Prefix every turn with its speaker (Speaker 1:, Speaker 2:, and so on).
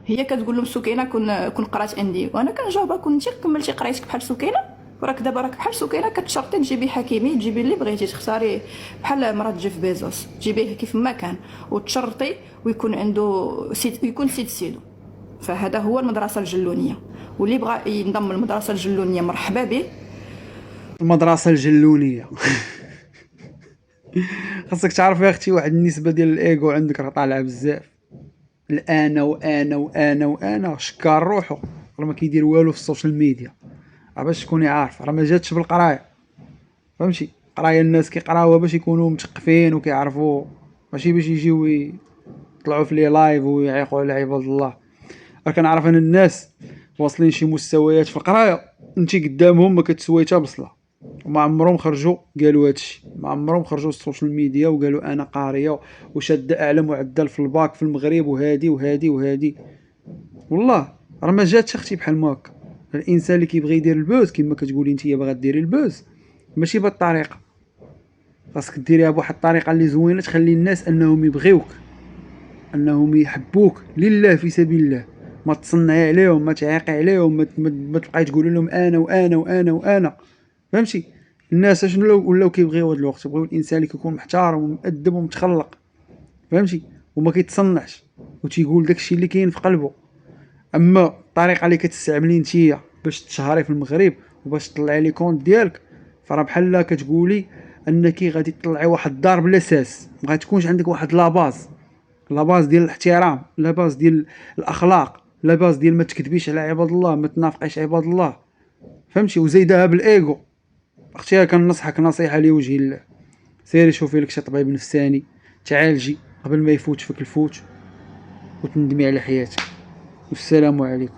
Speaker 1: هي كتقول لهم سكينه كون قرات اندي، وانا كنجاوبها كنتي كملتي قرايتك بحال سكينه، وراك دابا راك بحال سكينه كتشرطي تجيبي حكيمي، تجيبي اللي بغيتي، تختاري بحال مرات جيف بيزوس تجيبيه كيف ما كان وتشرطي ويكون عنده سيد، يكون سيد سيدو. فهذا هو المدرسه الجلونيه، واللي بغى ينضم للمدرسه الجلونيه مرحبا به.
Speaker 2: المدرسة الجلونية. خاصك تعرف يا اختي واحد النسبة ديال الايغو عندك راه طالعة بزاف. الانا وانا وانا وانا شكار روحو، راه ما كيدير والو في السوشيال ميديا. راه باش تكوني عارف راه ما جاتش بالقرايه، فهمتي؟ قرايه الناس كيقراوها باش يكونوا مثقفين وكيعرفوا، ماشي باش يجيو يطلعوا في لي لايف ويعيقوا على عباد الله. راه كنعرف انا الناس واصلين شي مستويات في القرايه انت قدامهم ما كتسوي حتى بصله، وما عمرهم خرجوا قالوا هادشي، ما عمرهم خرجوا السوشيال ميديا وقالوا انا قاريه وشاده اعلى معدل في الباك في المغرب وهادي وهادي وهادي. والله راه ما جاتش اختي بحال ما هكا. الانسان اللي كيبغي يدير البوز كما كتقولي نتيا باغا ديري البوز، ماشي بهاد الطريقه، خاصك ديريها بواحد الطريقه اللي زوينه تخلي الناس انهم يبغيوك، انهم يحبوك لله في سبيل الله. ما تصنعي عليهم، ما تعيقي عليهم، ما تبقاي تقول لهم انا وانا وانا وانا، فهمتي؟ الناس شنو ولاو كيبغيو هاد الوقت؟ يبغيو الانسان اللي كيكون محترم ومؤدب ومتخلق، فهمتي؟ وما كيتصنعش وتيقول داكشي اللي كاين في قلبه. اما الطريقه اللي كتستعملي نتيا باش تشهري في المغرب وباش تطلعي لي كونت ديالك، فراه بحال كتقولي انك غادي تطلعي واحد الدار بلا ساس، ما غاتكونش عندك واحد لاباز، لاباز ديال الاحترام، لاباز ديال الاخلاق، لاباز ديال ما تكذبيش على عباد الله، ما تنافقيش عباد الله، فهمتي؟ وزيدها بالايغو. اختي كنصحك نصيحه لوجه الله، سيري شوفي لك شي طبيب نفساني تعالجي قبل ما يفوت فيك الفوت وتندمي على حياتك. والسلام عليكم.